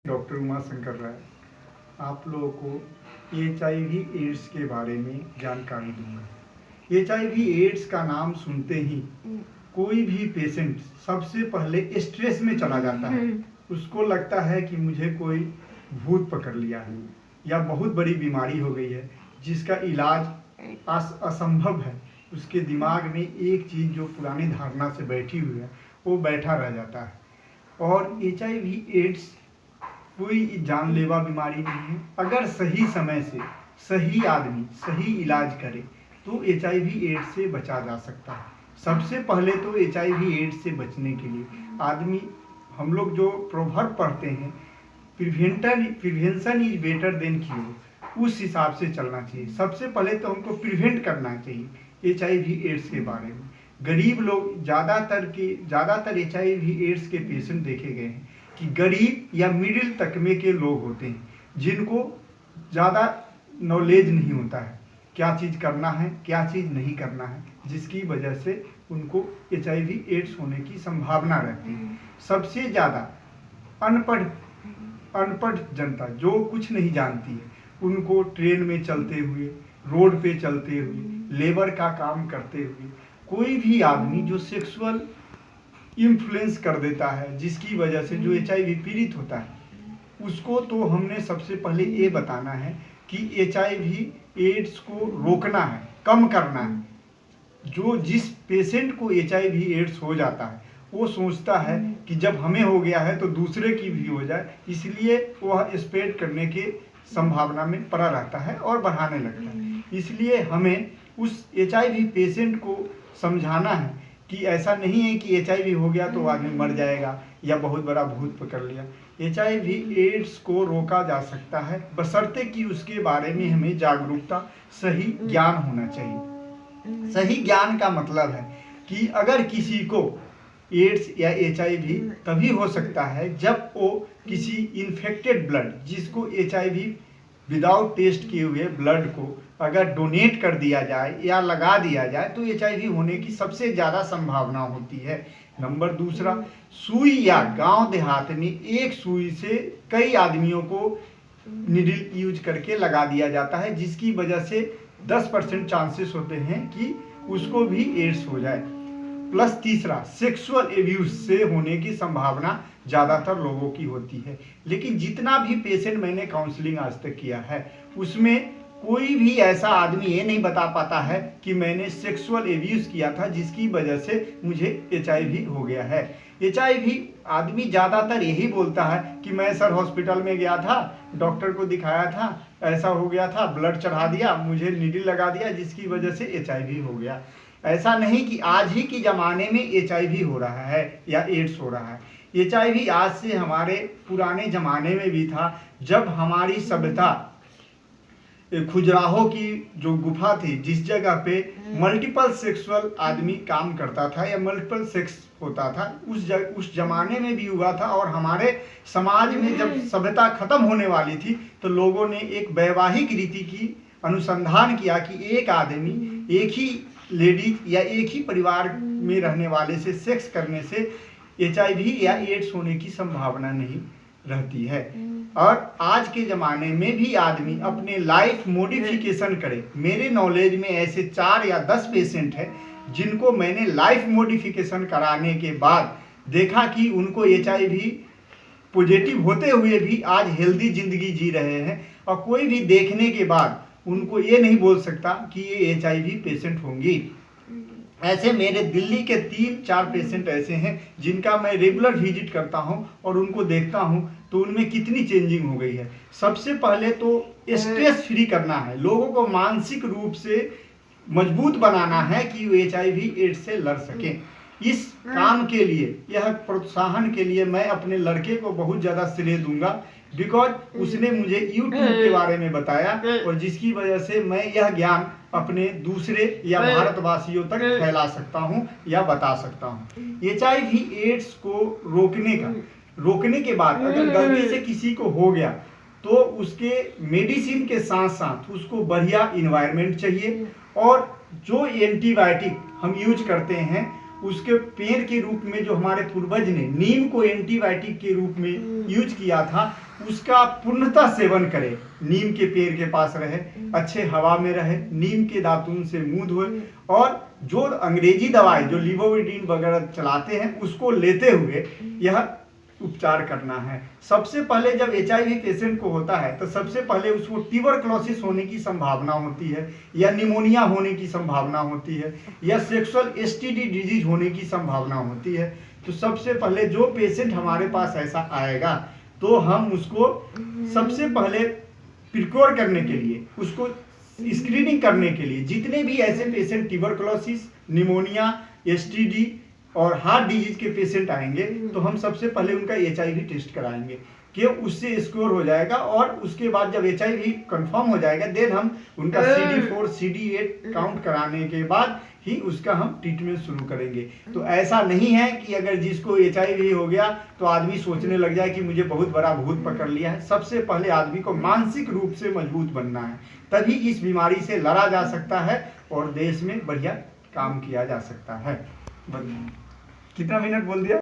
Doctor Uma Shankar Rai आप लोगों को HIV एड्स के बारे में जानकारी दूंगा। HIV एड्स का नाम सुनते ही कोई भी पेशेंट सबसे पहले स्ट्रेस में चला जाता है। उसको लगता है कि मुझे कोई भूत पकड़ लिया है या बहुत बड़ी बीमारी हो गई है जिसका इलाज असंभव है। उसके दिमाग में एक चीज़ जो पुरानी धारणा से बैठी हुई है वो बैठा रह जाता है। और HIV एड्स कोई जानलेवा बीमारी नहीं है। अगर सही समय से सही आदमी सही इलाज करे तो HIV एड्स से बचा जा सकता है। सबसे पहले तो HIV एड्स से बचने के लिए आदमी हम लोग जो प्रोवर्ब पढ़ते हैं, prevention is better than cure, उस हिसाब से चलना चाहिए। सबसे पहले तो हमको प्रिवेंट करना चाहिए HIV एड्स के बारे में। गरीब लोग ज़्यादातर HIV एड्स के पेशेंट देखे गए हैं कि गरीब या मिडिल तकमे के लोग होते हैं जिनको ज़्यादा नॉलेज नहीं होता है क्या चीज़ करना है क्या चीज़ नहीं करना है, जिसकी वजह से उनको HIV एड्स होने की संभावना रहती है। सबसे ज़्यादा अनपढ़ जनता जो कुछ नहीं जानती है, उनको ट्रेन में चलते हुए, रोड पे चलते हुए, लेबर का काम करते हुए कोई भी आदमी जो सेक्सुअल इन्फ्लुएंस कर देता है, जिसकी वजह से जो HIV पीड़ित होता है, उसको तो हमने सबसे पहले ये बताना है कि HIV एड्स को रोकना है, कम करना है। जिस पेशेंट को HIV एड्स हो जाता है वो सोचता है कि जब हमें हो गया है तो दूसरे की भी हो जाए, इसलिए वह स्प्रेड करने के संभावना में पड़ा रहता है और बढ़ाने लगता है। इसलिए हमें उस HIV पेशेंट को समझाना है कि ऐसा नहीं है कि HIV हो गया तो आदमी मर जाएगा या बहुत बड़ा भूत पकड़ लिया। HIV एड्स को रोका जा सकता है बशर्ते कि उसके बारे में हमें जागरूकता, सही ज्ञान होना चाहिए। सही ज्ञान का मतलब है कि अगर किसी को एड्स या HIV तभी हो सकता है जब वो किसी इन्फेक्टेड ब्लड, जिसको HIV विदाउट टेस्ट किए हुए ब्लड को अगर डोनेट कर दिया जाए या लगा दिया जाए तो HIV होने की सबसे ज़्यादा संभावना होती है। नंबर दूसरा, सुई या गांव देहात में एक सुई से कई आदमियों को निडल यूज करके लगा दिया जाता है, जिसकी वजह से 10% चांसेस होते हैं कि उसको भी एड्स हो जाए। प्लस तीसरा, सेक्सुअल एब्यूज से होने की संभावना ज़्यादातर लोगों की होती है। लेकिन जितना भी पेशेंट मैंने काउंसलिंग आज तक किया है उसमें कोई भी ऐसा आदमी ये नहीं बता पाता है कि मैंने सेक्सुअल एब्यूज किया था जिसकी वजह से मुझे HIV हो गया है। HIV आदमी ज़्यादातर यही बोलता है कि मैं सर हॉस्पिटल में गया था, डॉक्टर को दिखाया था, ऐसा हो गया था, ब्लड चढ़ा दिया, मुझे नीडल लगा दिया जिसकी वजह से HIV हो गया। ऐसा नहीं कि आज ही के ज़माने में HIV हो रहा है या एड्स हो रहा है। HIV आज से हमारे पुराने ज़माने में भी था, जब हमारी सभ्यता खुजराहो की जो गुफा थी, जिस जगह पे मल्टीपल सेक्सुअल आदमी काम करता था या मल्टीपल सेक्स होता था, उस जमाने में भी हुआ था। और हमारे समाज में जब सभ्यता खत्म होने वाली थी तो लोगों ने एक वैवाहिक रीति की अनुसंधान किया कि एक आदमी एक ही लेडीज या एक ही परिवार में रहने वाले से सेक्स करने से HIV या एड्स होने की संभावना नहीं रहती है। और आज के ज़माने में भी आदमी अपने लाइफ मॉडिफिकेशन करे। मेरे नॉलेज में ऐसे 4 या 10 पेशेंट हैं जिनको मैंने लाइफ मॉडिफिकेशन कराने के बाद देखा कि उनको HIV पॉजिटिव होते हुए भी आज हेल्दी ज़िंदगी जी रहे हैं। और कोई भी देखने के बाद उनको ये नहीं बोल सकता कि ये HIV पेशेंट होंगी। ऐसे मेरे दिल्ली के 3-4 पेशेंट ऐसे हैं जिनका मैं रेगुलर विजिट करता हूं और उनको देखता हूं तो उनमें कितनी चेंजिंग हो गई है। सबसे पहले तो स्ट्रेस फ्री करना है, लोगों को मानसिक रूप से मजबूत बनाना है कि वो HIV एड्स से लड़ सकें। इस काम के लिए, यह प्रोत्साहन के लिए मैं अपने लड़के को बहुत ज़्यादा श्रेय दूंगा, बिकॉज उसने मुझे YouTube के बारे में बताया और जिसकी वजह से मैं यह ज्ञान अपने दूसरे या भारतवासियों तक फैला सकता हूं या बता सकता हूं। HIV एड्स को रोकने के बाद अगर गलती से किसी को हो गया तो उसके मेडिसिन के साथ साथ उसको बढ़िया इन्वायरमेंट चाहिए। और जो एंटीबायोटिक हम यूज करते हैं उसके पेड़ के रूप में जो हमारे पूर्वज ने नीम को एंटीबायोटिक के रूप में यूज किया था, उसका पूर्णतः सेवन करे, नीम के पेड़ के पास रहे, अच्छे हवा में रहे, नीम के दातुन से मुंह धोए, और जो अंग्रेजी दवाई जो लिवोविडिन वगैरह चलाते हैं उसको लेते हुए यह उपचार करना है। सबसे पहले जब HIV पेशेंट को होता है तो सबसे पहले उसको ट्यूबरक्लोसिस होने की संभावना होती है, या निमोनिया होने की संभावना होती है, या सेक्सुअल STD डिजीज होने की संभावना होती है। तो सबसे पहले जो पेशेंट हमारे पास ऐसा आएगा तो हम उसको सबसे पहले प्रिक्योर करने के लिए, उसको स्क्रीनिंग करने के लिए, जितने भी ऐसे पेशेंट ट्यूबरक्लोसिस, निमोनिया, STD और हार्ट डिजीज के पेशेंट आएंगे तो हम सबसे पहले उनका HIV टेस्ट कराएंगे कि उससे स्कोर हो जाएगा, और उसके बाद जब HIV कंफर्म हो जाएगा देन हम उनका CD4 CD8 काउंट कराने के बाद ही उसका हम ट्रीटमेंट शुरू करेंगे। तो ऐसा नहीं है कि अगर जिसको HIV हो गया तो आदमी सोचने लग जाए कि मुझे बहुत बड़ा भूत पकड़ लिया है। सबसे पहले आदमी को मानसिक रूप से मजबूत बनना है, तभी इस बीमारी से लड़ा जा सकता है और देश में बढ़िया काम किया जा सकता है। कितना मिनट बोल दिया?